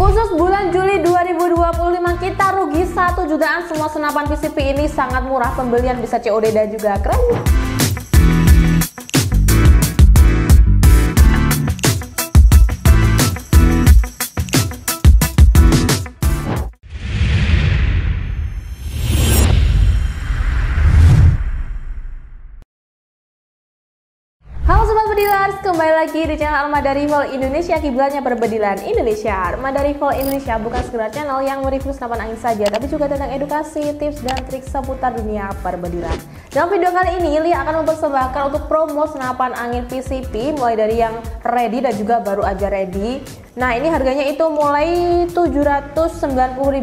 Khusus bulan Juli 2025 kita rugi 1 jutaan. Semua senapan PCP ini sangat murah, pembelian bisa COD dan juga kredit. Halo Sobat Bedilers, kembali lagi di channel Armada Rifle Indonesia, kiblatnya perbedilan Indonesia. Armada Rifle Indonesia bukan sekedar channel yang mereview senapan angin saja, tapi juga tentang edukasi, tips, dan trik seputar dunia perbedilan. Dalam video kali ini, Lia akan mempersembahkan untuk promo senapan angin PCP, mulai dari yang ready dan juga baru aja ready. Nah, ini harganya itu mulai 790.000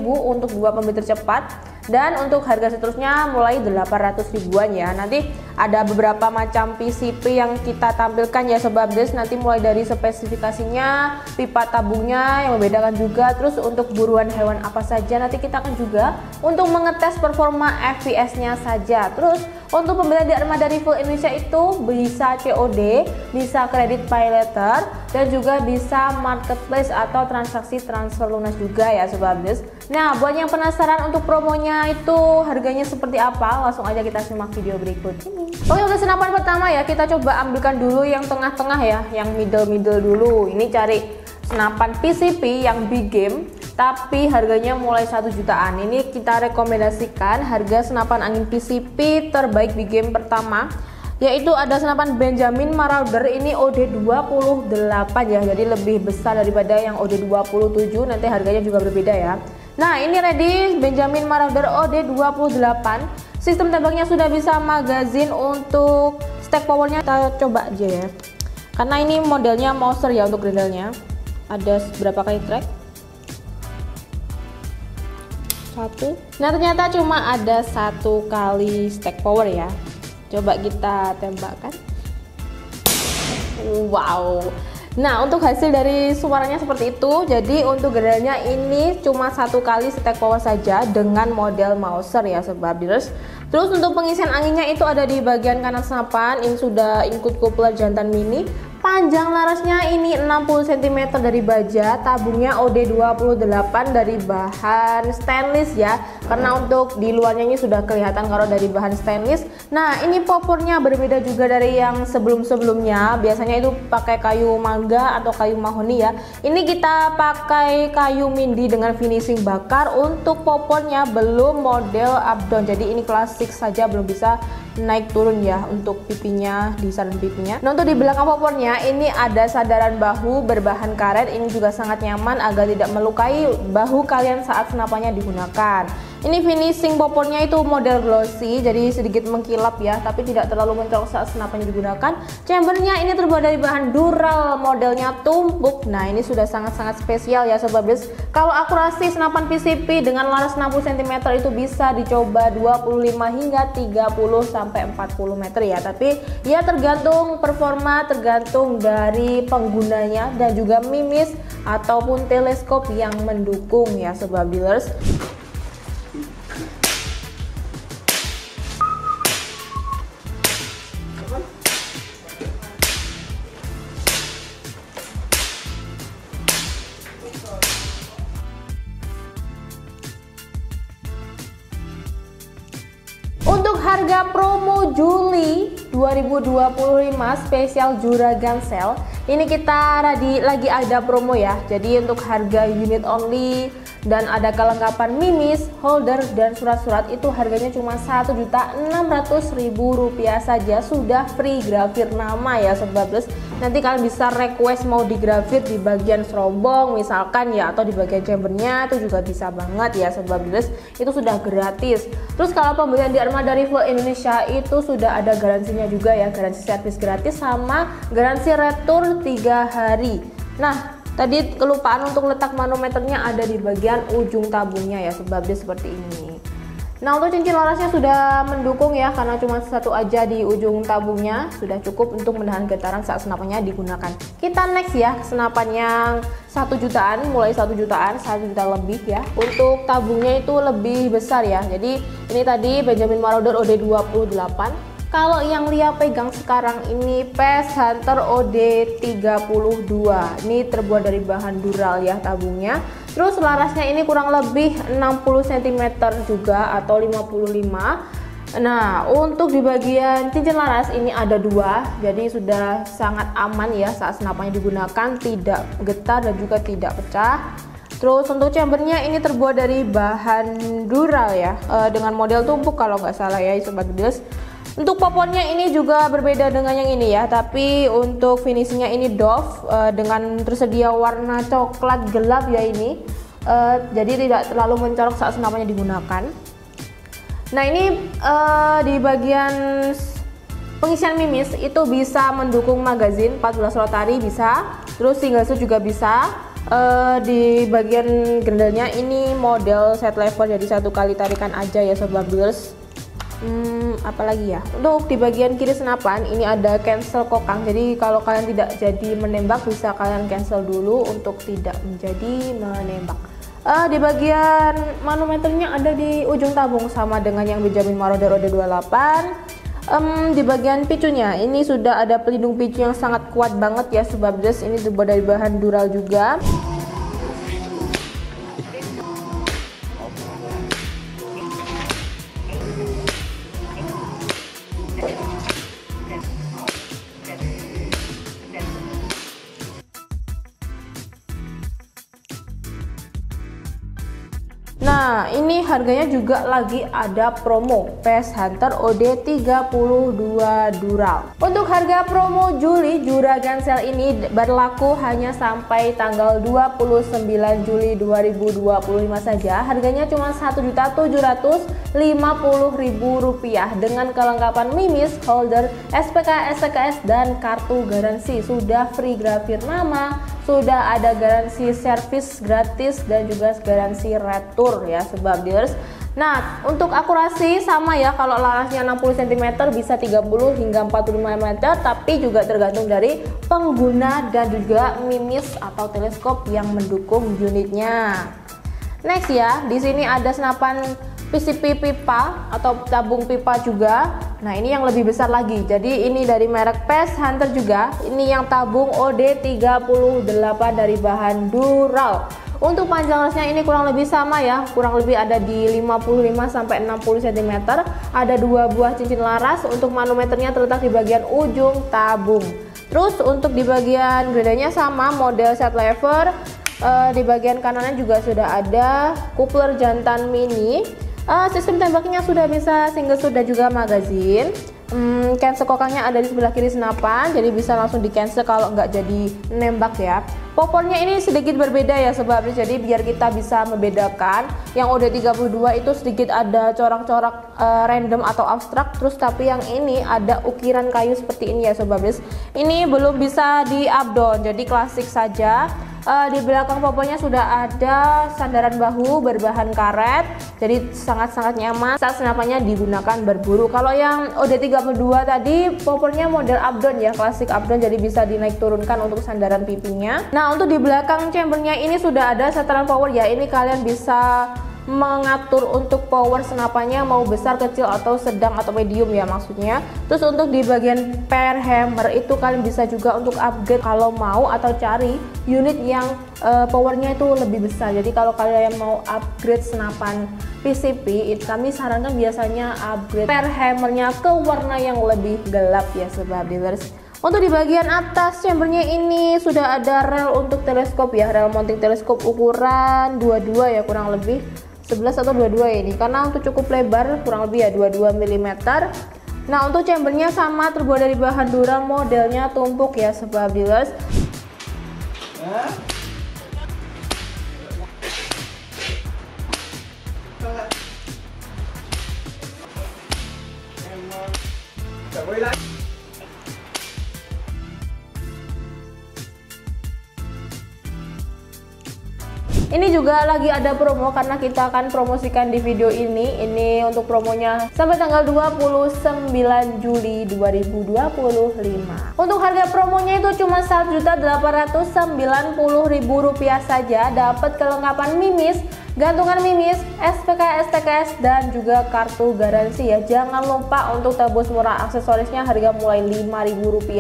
untuk 2 pembeli tercepat. Dan untuk harga seterusnya mulai 800 ribuan ya. Nanti ada beberapa macam PCP yang kita tampilkan ya Sobat Des. Nanti mulai dari spesifikasinya, pipa tabungnya yang membedakan juga. Terus untuk buruan hewan apa saja nanti kita akan juga untuk mengetes performa FPS nya saja. Terus untuk pembelian di Armada Rifle Indonesia itu bisa COD, bisa kredit pay later, dan juga bisa marketplace atau transaksi transfer lunas juga ya Sobat Des. Nah, buat yang penasaran untuk promonya itu harganya seperti apa, langsung aja kita simak video berikut ini. Oke, untuk senapan pertama ya, kita coba ambilkan dulu yang tengah-tengah ya, yang middle dulu. Ini cari senapan PCP yang big game, tapi harganya mulai 1 jutaan. Ini kita rekomendasikan harga senapan angin PCP terbaik big game pertama, yaitu ada senapan Benjamin Marauder. Ini OD28 ya, jadi lebih besar daripada yang OD27. Nanti harganya juga berbeda ya. Nah, ini ready Benjamin Marauder OD28. Sistem tembaknya sudah bisa magazin. Untuk stack powernya kita coba aja ya, karena ini modelnya Mauser ya. Untuk grendelnya ada berapa kali track? 1. Nah, ternyata cuma ada 1 kali stack power ya. Coba kita tembakkan. Wow. Nah, untuk hasil dari suaranya seperti itu. Jadi untuk grendelnya ini cuma 1 kali stack power saja dengan model Mauser ya Sobat Dealers. Terus untuk pengisian anginnya itu ada di bagian kanan senapan. Ini sudah include coupler jantan mini. Panjang larasnya ini 60 cm dari baja. Tabungnya OD28 dari bahan stainless ya, karena untuk di luarnya ini sudah kelihatan kalau dari bahan stainless. Nah, ini popornya berbeda juga dari yang sebelum-sebelumnya. Biasanya itu pakai kayu mangga atau kayu mahoni ya. Ini kita pakai kayu mindi dengan finishing bakar. Untuk popornya belum model up down, jadi ini klasik saja, belum bisa naik turun ya untuk pipinya, di saran pipinya. Nah, untuk di belakang popornya ini ada sadaran bahu berbahan karet. Ini juga sangat nyaman agar tidak melukai bahu kalian saat senapannya digunakan. Ini finishing popornya itu model glossy, jadi sedikit mengkilap ya, tapi tidak terlalu mencolok saat senapannya digunakan. Chambernya ini terbuat dari bahan dural, modelnya tumpuk. Nah, ini sudah sangat-sangat spesial ya Sobat Bis. Kalau akurasi senapan PCP dengan laras 60 cm itu bisa dicoba 25 hingga 30 sampai 40 meter ya. Tapi ya tergantung performa, tergantung dari penggunanya dan juga mimis ataupun teleskop yang mendukung ya Sobat Dealers. Untuk harga promo Juli 2025 spesial Juragan Sale, ini kita lagi ada promo ya. Jadi untuk harga unit only dan ada kelengkapan mimis, holder, dan surat-surat itu harganya cuma Rp1.600.000 saja, sudah free grafir nama ya Sobat Plus. Nanti kalian bisa request mau digrafir di bagian serombong misalkan ya, atau di bagian chambernya, itu juga bisa banget ya Sobat Plus. Itu sudah gratis. Terus kalau pembelian di Armada Rifle Indonesia itu sudah ada garansinya juga ya, garansi servis gratis sama garansi retur 3 hari. Nah, tadi kelupaan untuk letak manometernya ada di bagian ujung tabungnya ya Sobat Bis, seperti ini. Nah, untuk cincin larasnya sudah mendukung ya, karena cuma 1 aja di ujung tabungnya, sudah cukup untuk menahan getaran saat senapannya digunakan. Kita next ya, senapan yang 1 jutaan, mulai 1 jutaan, 1 juta lebih ya. Untuk tabungnya itu lebih besar ya. Jadi ini tadi Benjamin Marauder OD28. Kalau yang Lia pegang sekarang ini PES Hunter OD32. Ini terbuat dari bahan dural ya tabungnya. Terus larasnya ini kurang lebih 60 cm juga atau 55. Nah, untuk di bagian cincin laras ini ada dua, jadi sudah sangat aman ya saat senapannya digunakan, tidak getar dan juga tidak pecah. Terus untuk chambernya ini terbuat dari bahan dural ya, dengan model tumpuk kalau nggak salah ya sobat Bedilas. Untuk popornya ini juga berbeda dengan yang ini ya, tapi untuk finishingnya ini doff dengan tersedia warna coklat gelap ya ini, jadi tidak terlalu mencolok saat senapannya digunakan. Nah ini di bagian pengisian mimis itu bisa mendukung magazin 14 rotary bisa, terus single shot juga bisa. Di bagian grendelnya ini model set lever, jadi satu kali tarikan aja ya sobat Bedilas. Apalagi ya, untuk di bagian kiri senapan ini ada cancel kokang, jadi kalau kalian tidak jadi menembak bisa kalian cancel dulu untuk tidak menjadi menembak. Di bagian manometernya ada di ujung tabung sama dengan yang Benjamin Marauder OD28. Di bagian picunya ini sudah ada pelindung picu yang sangat kuat banget ya sobat Bedilas, ini terbuat dari bahan dural juga. Nah ini harganya juga lagi ada promo PS Hunter OD32 Dural. Untuk harga promo Juli Juragan Sale ini berlaku hanya sampai tanggal 29 Juli 2025 saja. Harganya cuma Rp1.750.000 dengan kelengkapan mimis, holder, SPK, STKS dan kartu garansi. Sudah free grafir nama, sudah ada garansi servis gratis dan juga garansi retur ya sobat Bedilas. Nah untuk akurasi sama ya, kalau larasnya 60 cm bisa 30 hingga 45 mm, tapi juga tergantung dari pengguna dan juga mimis atau teleskop yang mendukung unitnya. Next ya, di sini ada senapan PCP pipa atau tabung pipa juga. Nah ini yang lebih besar lagi, jadi ini dari merek PS Hunter juga. Ini yang tabung OD38 dari bahan dural. Untuk panjang larasnya ini kurang lebih sama ya, kurang lebih ada di 55 sampai 60 cm. Ada dua buah cincin laras. Untuk manometernya terletak di bagian ujung tabung. Terus untuk di bagian grendelnya sama model set lever. Di bagian kanannya juga sudah ada coupler jantan mini. Sistem tembaknya sudah bisa single shot dan juga magazin. Cancel kokangnya ada di sebelah kiri senapan, jadi bisa langsung di cancel kalau nggak jadi nembak ya. Popornya ini sedikit berbeda ya sobat, jadi biar kita bisa membedakan. Yang OD32 itu sedikit ada corak-corak random atau abstrak, terus tapi yang ini ada ukiran kayu seperti ini ya sobat. Ini belum bisa di up down, jadi klasik saja. Di belakang popornya sudah ada sandaran bahu berbahan karet, jadi sangat-sangat nyaman saat senapannya digunakan berburu. Kalau yang OD32 tadi popornya model up down ya, klasik up down, jadi bisa dinaik turunkan untuk sandaran pipinya. Nah untuk di belakang chambernya ini sudah ada setelan power ya, ini kalian bisa mengatur untuk power senapannya mau besar, kecil atau sedang atau medium ya maksudnya. Terus untuk di bagian per hammer itu kalian bisa juga untuk upgrade kalau mau, atau cari unit yang powernya itu lebih besar. Jadi kalau kalian mau upgrade senapan PCP, kami sarankan biasanya upgrade per hammernya ke warna yang lebih gelap ya sobat dealers. Untuk di bagian atas chambernya ini sudah ada rel untuk teleskop ya, rel mounting teleskop ukuran 22 ya, kurang lebih 11 atau 22 ya ini, karena untuk cukup lebar kurang lebih ya 22 mm. Nah untuk chambernya sama, terbuat dari bahan dural, modelnya tumpuk ya sobat dealers. Ini juga lagi ada promo karena kita akan promosikan di video ini. Ini untuk promonya sampai tanggal 29 Juli 2025. Untuk harga promonya itu cuma Rp1.890.000 saja. Dapat kelengkapan mimis, gantungan mimis, SPK, STKS dan juga kartu garansi ya. Jangan lupa untuk tebus murah aksesorisnya, harga mulai Rp5.000.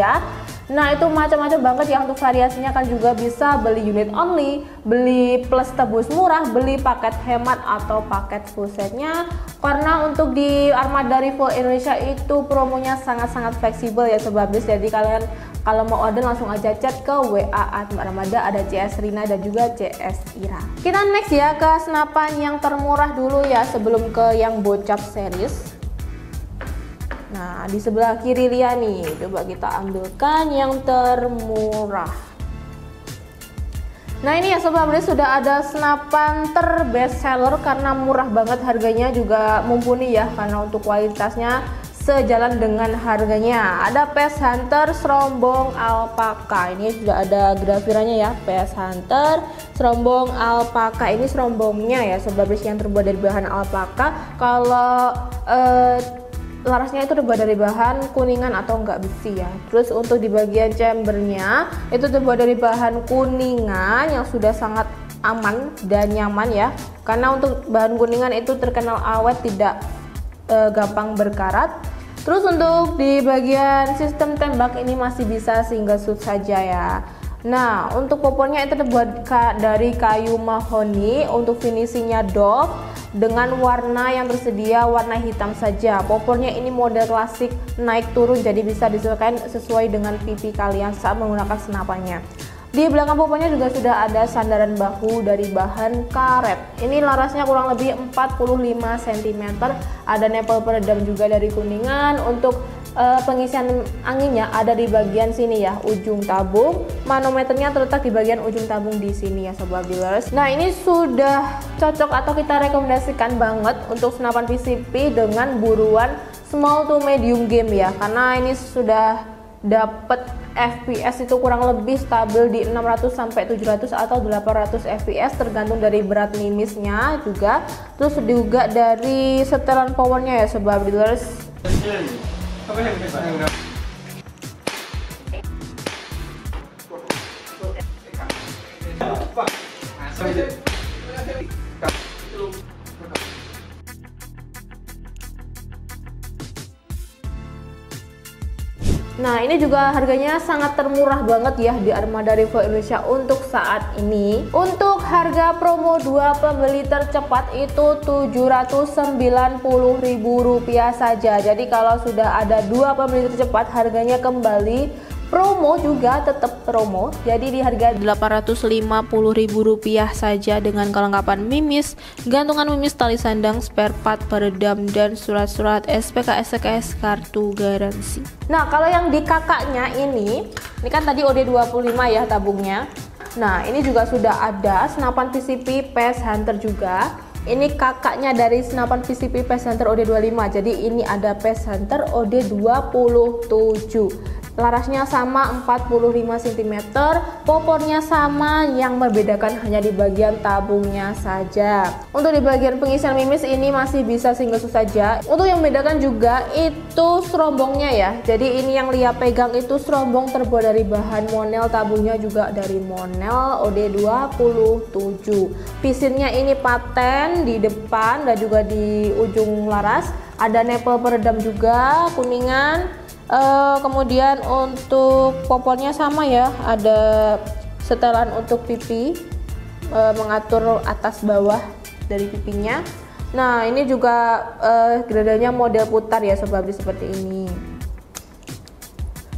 Nah itu macam-macam banget ya, untuk variasinya kan juga bisa beli unit only, beli plus tebus murah, beli paket hemat atau paket full setnya. Karena untuk di Armada Rival Indonesia itu promonya sangat-sangat fleksibel ya Sobat Bis. Jadi kalian kalau mau order langsung aja chat ke WA Armada, ada CS Rina dan juga CS Ira. Kita next ya ke senapan yang termurah dulu ya sebelum ke yang bocap series. Nah di sebelah kiri Lia nih, coba kita ambilkan yang termurah. Nah ini ya Sobat Bis, sudah ada senapan terbest seller karena murah banget, harganya juga mumpuni ya karena untuk kualitasnya sejalan dengan harganya. Ada PS Hunter Serombong Alpaka, ini sudah ada grafiranya ya, PS Hunter Serombong Alpaka. Ini serombongnya ya Sobat Bis yang terbuat dari bahan alpaka. Kalau larasnya itu terbuat dari bahan kuningan atau enggak besi ya. Terus untuk di bagian chambernya itu terbuat dari bahan kuningan yang sudah sangat aman dan nyaman ya, karena untuk bahan kuningan itu terkenal awet, tidak gampang berkarat. Terus untuk di bagian sistem tembak ini masih bisa single shoot saja ya. Nah untuk popornya itu terbuat dari kayu mahoni, untuk finishingnya doff dengan warna yang tersedia warna hitam saja. Popornya ini model klasik naik turun, jadi bisa disesuaikan sesuai dengan pipi kalian saat menggunakan senapannya. Di belakang popornya juga sudah ada sandaran bahu dari bahan karet. Ini larasnya kurang lebih 45 cm. Ada nempel peredam juga dari kuningan. Untuk pengisian anginnya ada di bagian sini ya, ujung tabung. Manometernya terletak di bagian ujung tabung di sini ya Sobat Dealers. Nah ini sudah cocok atau kita rekomendasikan banget untuk senapan PCP dengan buruan small to medium game ya, karena ini sudah dapat FPS itu kurang lebih stabil di 600 sampai 700 atau 800 FPS tergantung dari berat mimisnya juga. Terus juga dari setelan powernya ya Sobat Dealers. Nah ini juga harganya sangat termurah banget ya di Armada Rival Indonesia untuk saat ini. Untuk harga promo 2 pembeli tercepat itu Rp790.000 saja. Jadi kalau sudah ada 2 pembeli tercepat harganya kembali promo, juga tetap promo, jadi di harga Rp850.000 saja dengan kelengkapan mimis, gantungan mimis, tali sandang, spare part, peredam, dan surat-surat SPK SKS kartu garansi. Nah kalau yang di kakaknya ini kan tadi OD25 ya tabungnya. Nah ini juga sudah ada senapan PCP PS Hunter juga. Ini kakaknya dari senapan PCP PS Hunter OD25. Jadi ini ada PS Hunter OD27. Larasnya sama 45 cm, popornya sama, yang membedakan hanya di bagian tabungnya saja. Untuk di bagian pengisian mimis ini masih bisa single shoot saja. Untuk yang membedakan juga itu serombongnya ya. Jadi ini yang Lia pegang itu serombong terbuat dari bahan monel, tabungnya juga dari monel OD27. Pistonnya ini paten di depan dan juga di ujung laras. Ada nempel peredam juga kuningan. Kemudian untuk popornya sama ya, ada setelan untuk pipi, mengatur atas bawah dari pipinya. Nah ini juga gradanya model putar ya Sobat Beli, seperti ini.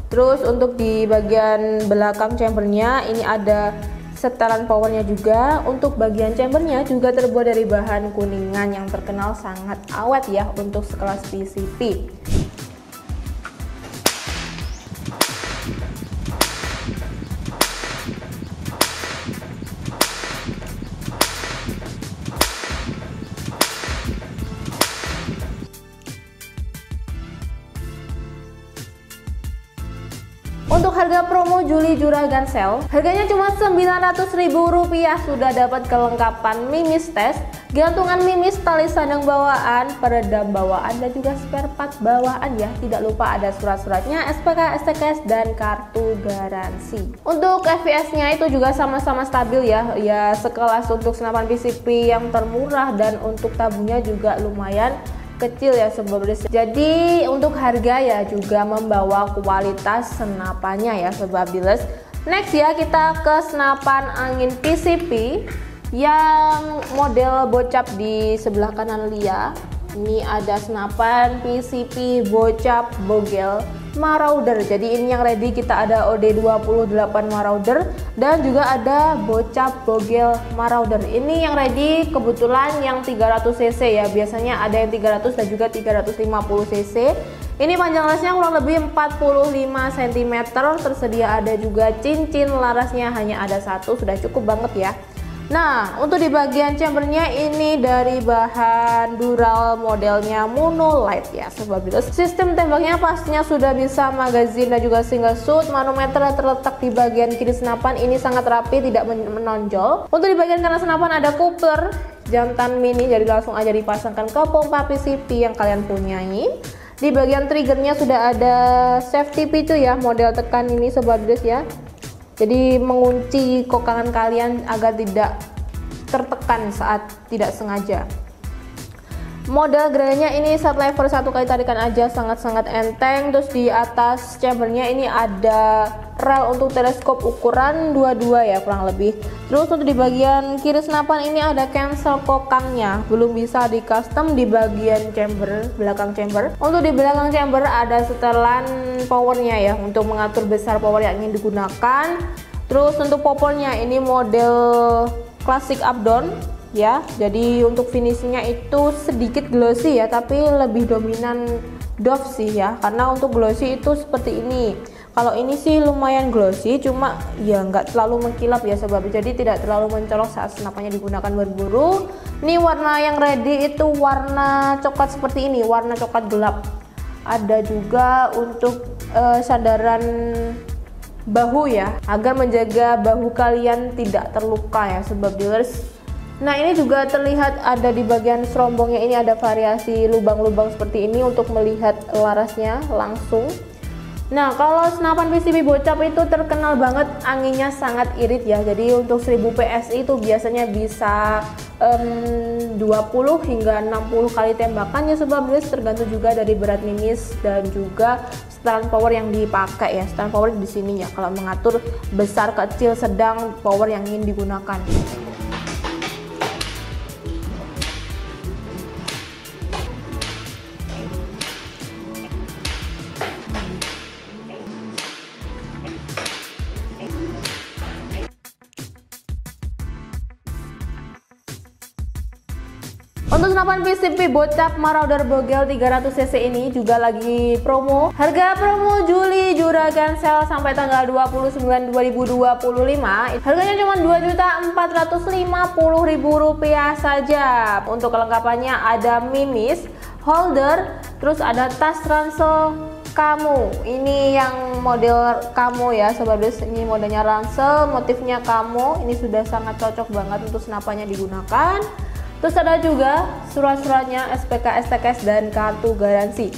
Terus untuk di bagian belakang chambernya ini ada setelan powernya juga. Untuk bagian chambernya juga terbuat dari bahan kuningan yang terkenal sangat awet ya untuk sekelas PCP. Untuk harga promo Juli Juragan Sale, harganya cuma Rp900.000, sudah dapat kelengkapan mimis tes, gantungan mimis, tali sandang bawaan, peredam bawaan, dan juga spare part bawaan ya. Tidak lupa ada surat-suratnya, SPK, STKS, dan kartu garansi. Untuk FPS-nya itu juga sama-sama stabil ya, sekelas untuk senapan PCP yang termurah, dan untuk tabungnya juga lumayan kecil ya Sobat Brothers. Jadi untuk harga ya juga membawa kualitas senapannya ya Sobat Brothers. Next ya, kita ke senapan angin PCP yang model bocap di sebelah kanan Lia. Ini ada senapan PCP bocap Bogel Marauder. Jadi ini yang ready kita ada OD28 Marauder dan juga ada bocap Bogel Marauder. Ini yang ready kebetulan yang 300 cc ya. Biasanya ada yang 300 dan juga 350 cc. Ini panjang larasnya kurang lebih 45 cm. Tersedia ada juga cincin larasnya hanya ada satu, sudah cukup banget ya. Nah, untuk di bagian chambernya ini dari bahan dural modelnya monolight ya Sobat Brothers. Sistem tembaknya pastinya sudah bisa magazine dan juga single shoot. Manometer terletak di bagian kiri senapan, ini sangat rapi, tidak menonjol. Untuk di bagian kanan senapan ada coupler jantan mini, jadi langsung aja dipasangkan ke pompa PCP yang kalian punyai. Di bagian triggernya sudah ada safety pintu ya, model tekan ini Sobat Brothers ya. Jadi mengunci kokangan kalian agar tidak tertekan saat tidak sengaja. Model gerainya ini set lever, satu kali tarikan aja, sangat-sangat enteng. Terus di atas chambernya ini ada rel untuk teleskop ukuran 22 ya kurang lebih. Terus untuk di bagian kiri senapan ini ada cancel kokangnya, belum bisa di custom di bagian chamber, belakang chamber. Untuk di belakang chamber ada setelan powernya ya untuk mengatur besar power yang ingin digunakan. Terus untuk popolnya ini model klasik up down ya, jadi untuk finishingnya itu sedikit glossy ya, tapi lebih dominan doff sih ya, karena untuk glossy itu seperti ini. Kalau ini sih lumayan glossy, cuma ya nggak terlalu mengkilap ya Sobat, jadi tidak terlalu mencolok saat senapannya digunakan berburu. Ini warna yang ready itu warna coklat seperti ini, warna coklat gelap. Ada juga untuk sandaran bahu ya, agar menjaga bahu kalian tidak terluka ya Sobat Dealers. Nah, ini juga terlihat ada di bagian serombongnya, ini ada variasi lubang-lubang seperti ini untuk melihat larasnya langsung. Nah, kalau senapan PCP bocap itu terkenal banget anginnya sangat irit ya. Jadi untuk 1000 PSI itu biasanya bisa 20 hingga 60 kali tembakan ya Sobat Brothers, tergantung juga dari berat mimis dan juga setelan power yang dipakai ya. Setelan power di sini ya, kalau mengatur besar, kecil, sedang power yang ingin digunakan. Untuk senapan PCP bocap Marauder Bogel 300 cc ini juga lagi promo. Harga promo Juli Juragan Sale sampai tanggal 29 2025. Harganya cuma Rp2.450.000 saja. Untuk kelengkapannya ada mimis, holder, terus ada tas ransel kamu. Ini yang model kamu ya Sobat Brothers. Ini modelnya ransel, motifnya kamu. Ini sudah sangat cocok banget untuk senapannya digunakan. Terus ada juga surat-suratnya, SPK, STKS, dan kartu garansi.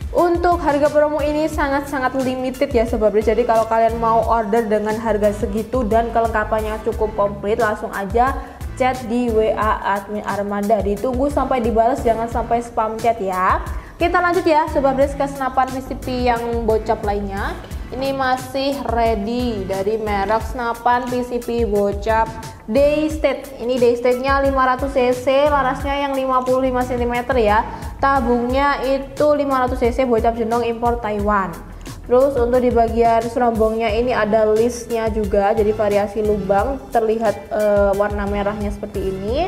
Untuk harga promo ini sangat-sangat limited ya Sobat Brothers. Jadi kalau kalian mau order dengan harga segitu dan kelengkapannya cukup komplit, langsung aja chat di WA admin Armada. Ditunggu sampai dibalas, jangan sampai spam chat ya. Kita lanjut ya Sobat Brothers ke senapan PCP yang bocap lainnya. Ini masih ready dari merek senapan PCP bocap Daystate. Ini Daystate-nya 500 cc, larasnya yang 55 cm ya. Tabungnya itu 500 cc bocap jenong impor Taiwan. Terus untuk di bagian serombongnya ini ada listnya juga, jadi variasi lubang, terlihat warna merahnya seperti ini.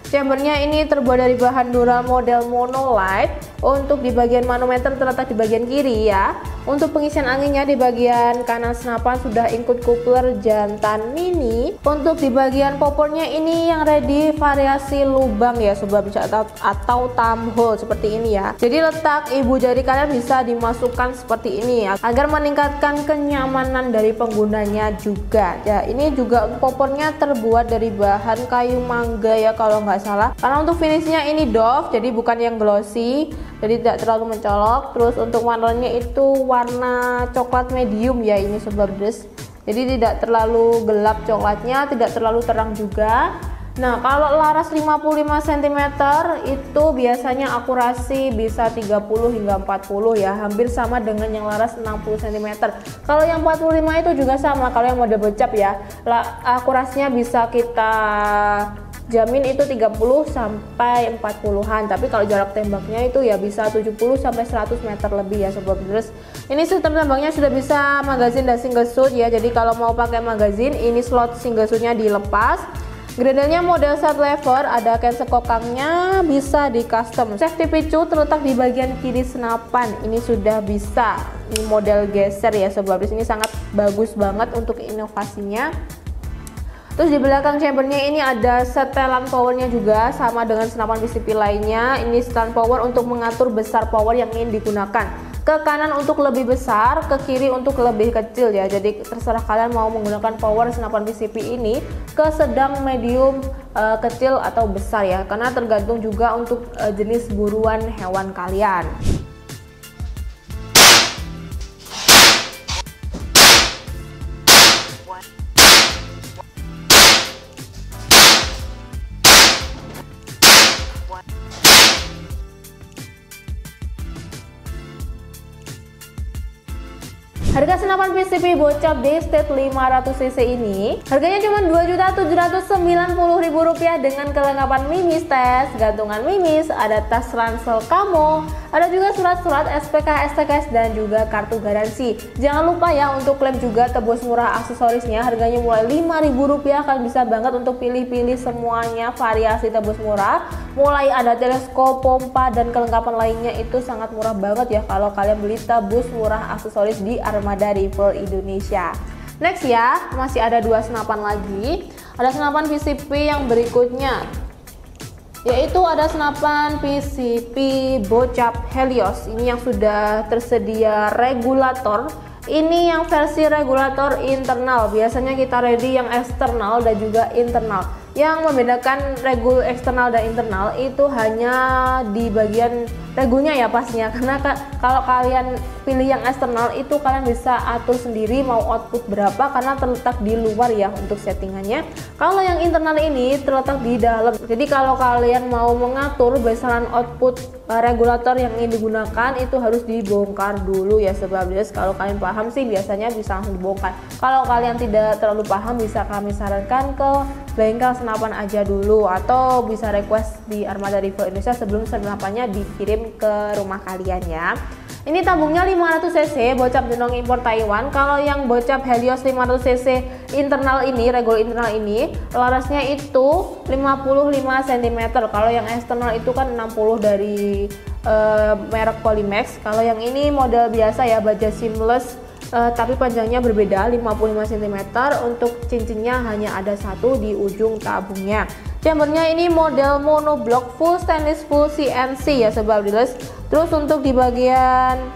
Chambernya ini terbuat dari bahan dural model monolight. Untuk di bagian manometer terletak di bagian kiri ya. Untuk pengisian anginnya di bagian kanan senapan sudah include coupler jantan mini. Untuk di bagian popornya ini yang ready variasi lubang ya Sobat, atau thumb hole seperti ini ya. Jadi letak ibu jari kalian bisa dimasukkan seperti ini ya, agar meningkatkan kenyamanan dari penggunanya juga. Ya, ini juga popornya terbuat dari bahan kayu mangga ya kalau nggak salah. Karena untuk finishnya ini doff, jadi bukan yang glossy, jadi tidak terlalu mencolok. Terus untuk warnanya itu warna coklat medium ya ini Sobat Brothers. Jadi tidak terlalu gelap coklatnya, tidak terlalu terang juga. Nah, kalau laras 55 cm itu biasanya akurasi bisa 30 hingga 40 ya, hampir sama dengan yang laras 60 cm. Kalau yang 45 itu juga sama, kalau yang model bocap ya, akurasinya bisa kita jamin itu 30 sampai 40-an. Tapi kalau jarak tembaknya itu ya bisa 70 sampai 100 meter lebih ya sobat Brothers. Ini sistem tembaknya sudah bisa magazin dan single shoot ya. Jadi kalau mau pakai magazin, ini slot single shootnya dilepas. Gradelnya model side lever, ada cancel kokangnya, bisa di custom. Safety picu terletak di bagian kiri senapan. Ini sudah bisa. Ini model geser ya sobat Brothers. Ini sangat bagus banget untuk inovasinya. Terus di belakang chambernya ini ada setelan powernya juga, sama dengan senapan PCP lainnya. Ini setelan power untuk mengatur besar power yang ingin digunakan. Ke kanan untuk lebih besar, ke kiri untuk lebih kecil ya. Jadi terserah kalian mau menggunakan power senapan PCP ini ke sedang, medium, kecil atau besar ya. Karena tergantung juga untuk jenis buruan hewan kalian. Harga senapan PCP bocap D-State 500cc ini harganya cuma Rp2.790.000 dengan kelengkapan mimis tes, gantungan mimis, ada tas ransel camo, ada juga surat-surat SPK, STKS dan juga kartu garansi. Jangan lupa ya untuk klaim juga tebus murah aksesorisnya, harganya mulai Rp5.000. Kalian bisa banget untuk pilih-pilih semuanya variasi tebus murah. Mulai ada teleskop, pompa dan kelengkapan lainnya itu sangat murah banget ya kalau kalian beli tebus murah aksesoris di Armada Rifle Indonesia. Next ya, masih ada dua senapan lagi. Ada senapan PCP yang berikutnya, yaitu ada senapan PCP bocap Helios. Ini yang sudah tersedia regulator. Ini yang versi regulator internal. Biasanya kita ready yang eksternal dan juga internal. Yang membedakan regul eksternal dan internal itu hanya di bagian regulnya ya pastinya, karena kalau kalian pilih yang eksternal itu kalian bisa atur sendiri mau output berapa karena terletak di luar ya untuk settingannya. Kalau yang internal ini terletak di dalam, jadi kalau kalian mau mengatur besaran output regulator yang ingin digunakan itu harus dibongkar dulu ya sobat Brothers. Kalau kalian paham sih biasanya bisa langsung dibongkar. Kalau kalian tidak terlalu paham bisa kami sarankan ke bengkel senapan aja dulu, atau bisa request di Armada Rifle Indonesia sebelum senapannya dikirim ke rumah kalian ya. Ini tabungnya 500cc bocap jenong impor Taiwan. Kalau yang bocap Helios 500cc internal ini, regul internal ini, larasnya itu 55 cm. Kalau yang eksternal itu kan 60 dari merek Polymax. Kalau yang ini model biasa ya, baja seamless, tapi panjangnya berbeda 55 cm. Untuk cincinnya hanya ada satu di ujung tabungnya. Chambernya ini model monoblock full stainless full CNC ya sobat Brothers. Terus untuk di bagian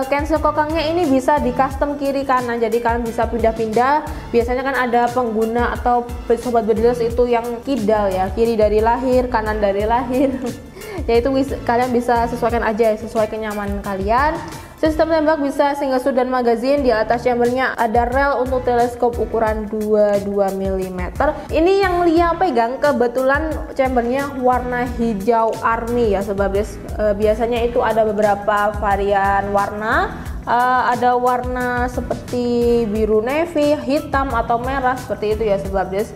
cancel kokangnya ini bisa di custom kiri kanan, jadi kalian bisa pindah-pindah. Biasanya kan ada pengguna atau sobat Brothers itu yang kidal ya, kiri dari lahir, kanan dari lahir. Ya itu kalian bisa sesuaikan aja, sesuai kenyamanan kalian. Sistem tembak bisa single shoot dan magazine. Di atas chambernya ada rel untuk teleskop ukuran 22 mm. Ini yang Lia pegang kebetulan chambernya warna hijau army ya sobat Brothers. Biasanya itu ada beberapa varian warna. Ada warna seperti biru navy, hitam atau merah seperti itu ya sobat Brothers.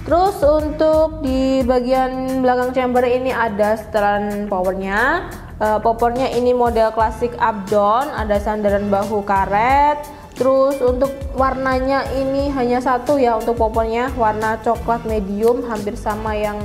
Terus untuk di bagian belakang chamber ini ada setelan powernya. Popornya ini model klasik up down, ada sandaran bahu karet. Terus untuk warnanya ini hanya satu ya untuk popornya, warna coklat medium, hampir sama yang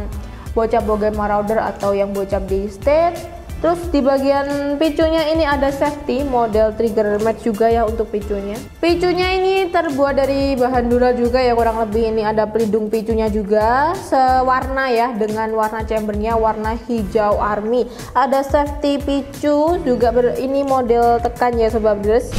bocap Bogen Marauder atau yang bocap D-State. Terus di bagian picunya ini ada safety model trigger match juga ya untuk picunya. Picunya ini terbuat dari bahan dural juga ya kurang lebih. Ini ada pelindung picunya juga sewarna ya dengan warna chambernya warna hijau army. Ada safety picu juga ini model tekan ya sobat Brothers.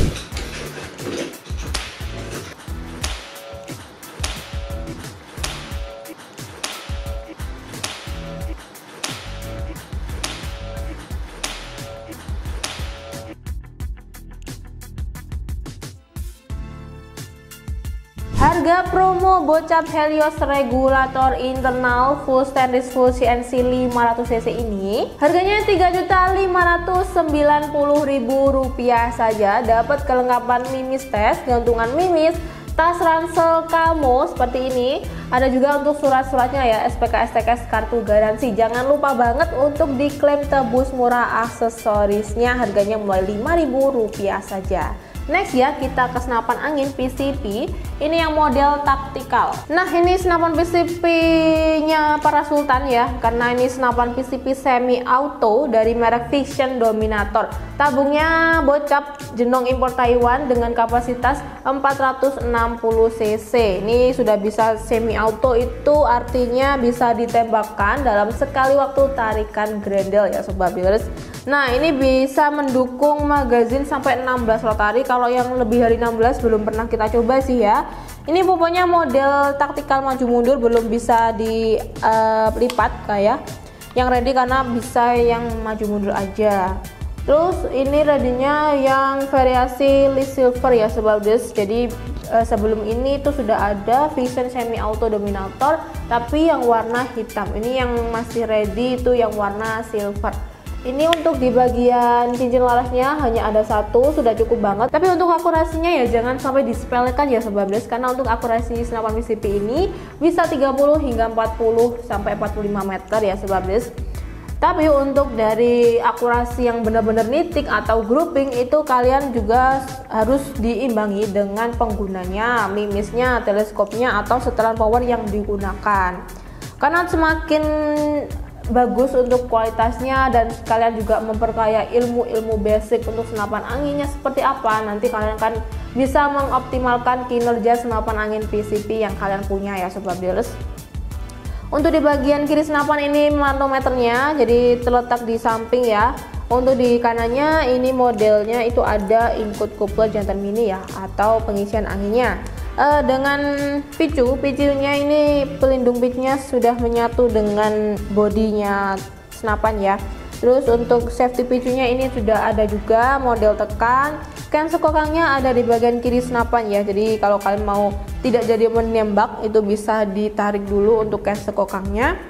Harga promo bocap Helios regulator internal full stainless full CNC 500cc ini harganya Rp3.590.000 saja. Dapat kelengkapan mimis tes, gantungan mimis, tas ransel Kamo seperti ini. Ada juga untuk surat-suratnya ya, SPK, STKS, kartu garansi. Jangan lupa banget untuk diklaim tebus murah aksesorisnya, harganya mulai Rp5.000 saja. Next ya, kita ke senapan angin PCP. Ini yang model taktikal. Nah, ini senapan PCP-nya para sultan ya, karena ini senapan PCP semi auto dari merek Vision Dominator. Tabungnya bocap jenong impor Taiwan dengan kapasitas 460 cc. Ini sudah bisa semi auto, itu artinya bisa ditembakkan dalam sekali waktu tarikan grendel ya sobat viewers. Nah, ini bisa mendukung magazin sampai 16 rotary. Kalau yang lebih dari 16 belum pernah kita coba sih ya. Ini pokoknya model taktikal maju mundur, belum bisa dilipat kayak yang ready karena bisa yang maju mundur aja. Terus ini ready-nya yang variasi list silver ya sobat viewers. Jadi sebelum ini itu sudah ada Vision semi auto Dominator tapi yang warna hitam. Ini yang masih ready itu yang warna silver. Ini untuk di bagian cincin larasnya hanya ada satu, sudah cukup banget. Tapi untuk akurasinya ya jangan sampai disepelekan ya sobat viewers, karena untuk akurasi senapan PCP ini bisa 30 hingga 40 sampai 45 meter ya sobat viewers. Tapi untuk dari akurasi yang benar-benar nitik atau grouping itu kalian juga harus diimbangi dengan penggunanya, mimisnya, teleskopnya atau setelan power yang digunakan. Karena semakin bagus untuk kualitasnya dan kalian juga memperkaya ilmu-ilmu basic untuk senapan anginnya seperti apa, nanti kalian kan bisa mengoptimalkan kinerja senapan angin PCP yang kalian punya ya sobat viewers. Untuk di bagian kiri senapan ini manometernya jadi terletak di samping ya. Untuk di kanannya ini modelnya itu ada input coupler jantan mini ya, atau pengisian anginnya. Dengan picunya ini pelindung pitchnya sudah menyatu dengan bodinya senapan ya. Terus untuk safety picunya ini sudah ada juga model tekan. Can sekokangnya ada di bagian kiri senapan ya. Jadi kalau kalian mau tidak jadi menembak itu bisa ditarik dulu untuk can sekokangnya.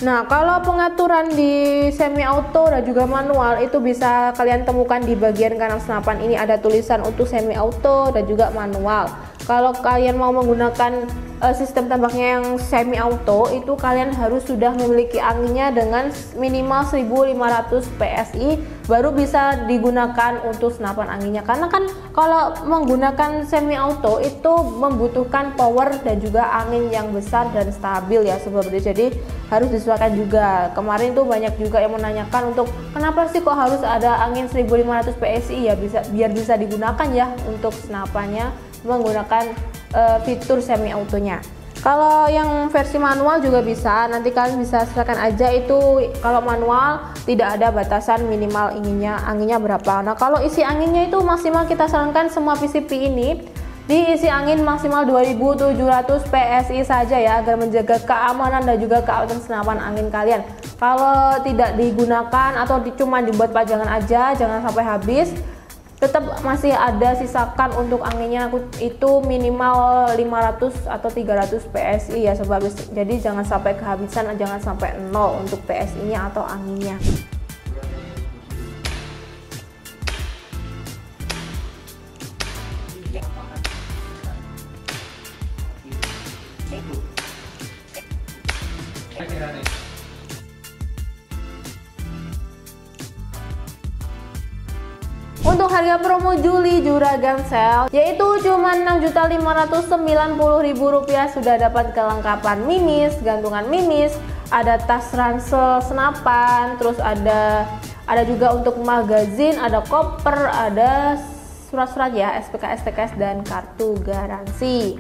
Nah, kalau pengaturan di semi auto dan juga manual itu bisa kalian temukan di bagian kanan senapan. Ini ada tulisan untuk semi auto dan juga manual. Kalau kalian mau menggunakan sistem tembaknya yang semi auto itu kalian harus sudah memiliki anginnya dengan minimal 1500 PSI baru bisa digunakan untuk senapan anginnya. Karena kan kalau menggunakan semi auto itu membutuhkan power dan juga angin yang besar dan stabil ya sobat. Jadi harus disesuaikan juga. Kemarin tuh banyak juga yang menanyakan untuk kenapa sih kok harus ada angin 1500 PSI ya, biar bisa digunakan ya untuk senapannya menggunakan fitur semi autonya. Kalau yang versi manual juga bisa, nanti kalian bisa sesuaikan aja itu. Kalau manual tidak ada batasan minimal anginnya berapa. Nah, kalau isi anginnya itu maksimal kita sarankan semua PCP ini diisi angin maksimal 2700 PSI saja ya, agar menjaga keamanan dan juga keawetan senapan angin kalian. Kalau tidak digunakan atau cuma dibuat pajangan aja, jangan sampai habis. Tetap masih ada sisakan untuk anginnya itu minimal 500 atau 300 PSI ya sobat. Jadi jangan sampai kehabisan, jangan sampai nol untuk PSI nya atau anginnya. Untuk harga promo Juli Juragan Sale yaitu cuma Rp6.590.000 sudah dapat kelengkapan mimis, gantungan mimis, ada tas ransel senapan, terus ada juga untuk magazin, ada koper, ada surat-surat ya, SPK, STKS dan kartu garansi.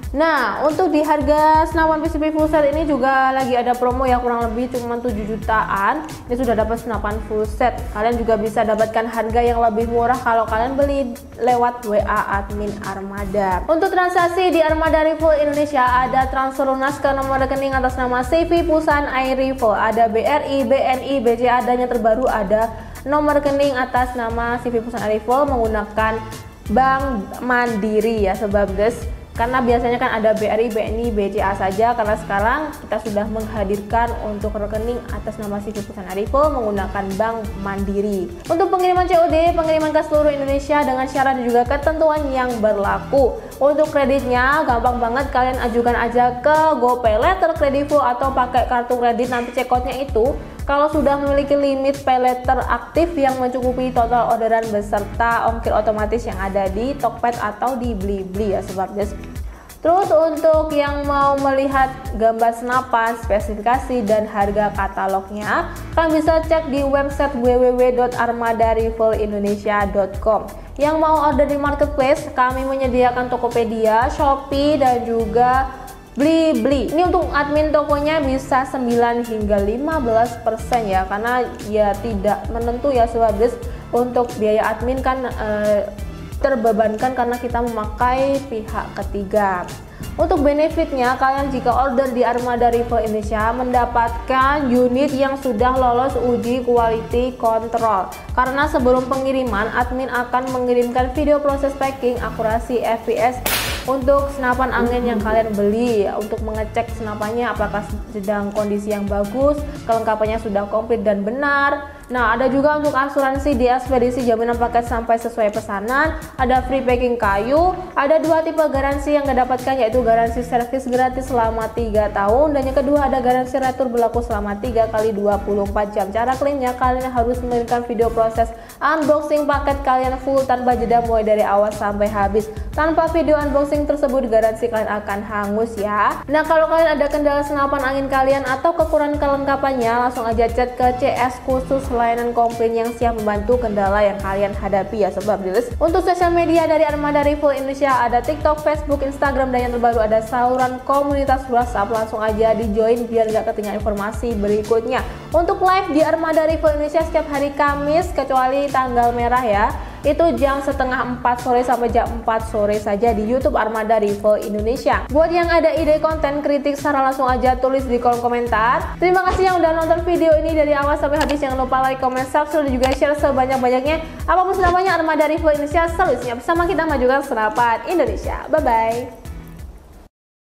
Nah, untuk di harga senapan PCP full set ini juga lagi ada promo ya, kurang lebih cuma 7 jutaan. Ini sudah dapat senapan full set. Kalian juga bisa dapatkan harga yang lebih murah kalau kalian beli lewat WA admin Armada. Untuk transaksi di Armada Rifle Indonesia ada transfer lunas ke nomor rekening atas nama CV Pusan Air Rifle, ada BRI, BNI, BCA, dan yang terbaru ada nomor rekening atas nama CV Pusan Air Rifle menggunakan Bank Mandiri ya sobat guys. Karena biasanya kan ada BRI, BNI, BCA saja, karena sekarang kita sudah menghadirkan untuk rekening atas nama CV Perusahaan Arrival menggunakan Bank Mandiri. Untuk pengiriman COD, pengiriman ke seluruh Indonesia dengan syarat dan juga ketentuan yang berlaku. Untuk kreditnya gampang banget, kalian ajukan aja ke GoPay Letter, Kredivo atau pakai kartu kredit. Nanti checkoutnya itu kalau sudah memiliki limit pay letter aktif yang mencukupi total orderan beserta ongkir otomatis yang ada di Tokped atau di Blibli ya sobat guys. Terus untuk yang mau melihat gambar senapan, spesifikasi dan harga katalognya, kalian bisa cek di website www.armadarivalindonesia.com. Yang mau order di marketplace, kami menyediakan Tokopedia, Shopee dan juga Blibli. Ini untuk admin tokonya bisa 9 hingga 15% ya, karena ya tidak menentu ya sobat guys. Untuk biaya admin kan terbebankan karena kita memakai pihak ketiga. Untuk benefitnya, kalian jika order di Armada Rival Indonesia mendapatkan unit yang sudah lolos uji quality control. Karena sebelum pengiriman, admin akan mengirimkan video proses packing, akurasi FPS untuk senapan angin yang kalian beli, untuk mengecek senapannya apakah sedang kondisi yang bagus, kelengkapannya sudah komplit dan benar. Nah, ada juga untuk asuransi di ekspedisi, jaminan paket sampai sesuai pesanan, ada free packing kayu, ada 2 tipe garansi yang didapatkan, yaitu garansi servis gratis selama 3 tahun dan yang kedua ada garansi retur berlaku selama 3 kali 24 jam. Cara klaimnya, kalian harus mengirimkan video proses unboxing paket kalian full tanpa jeda mulai dari awal sampai habis. Tanpa video unboxing tersebut, garansi kalian akan hangus ya. Nah, kalau kalian ada kendala senapan angin kalian atau kekurangan kelengkapannya, langsung aja chat ke CS khusus layanan komplain yang siap membantu kendala yang kalian hadapi ya sobat dealers. Untuk sosial media dari Armada Rival Indonesia ada TikTok, Facebook, Instagram, dan yang terbaru ada saluran komunitas WhatsApp. Langsung aja di join biar gak ketinggalan informasi berikutnya. Untuk live di Armada Rival Indonesia setiap hari Kamis kecuali tanggal merah ya, itu jam setengah 4 sore sampai jam 4 sore saja di YouTube Armada Rival Indonesia. Buat yang ada ide konten, kritik, saran, langsung aja tulis di kolom komentar. Terima kasih yang udah nonton video ini dari awal sampai habis. Jangan lupa like, comment, subscribe, dan juga share sebanyak-banyaknya. Apapun senapannya, Armada Rival Indonesia selalu siap bersama kita majukan senapan Indonesia. Bye bye.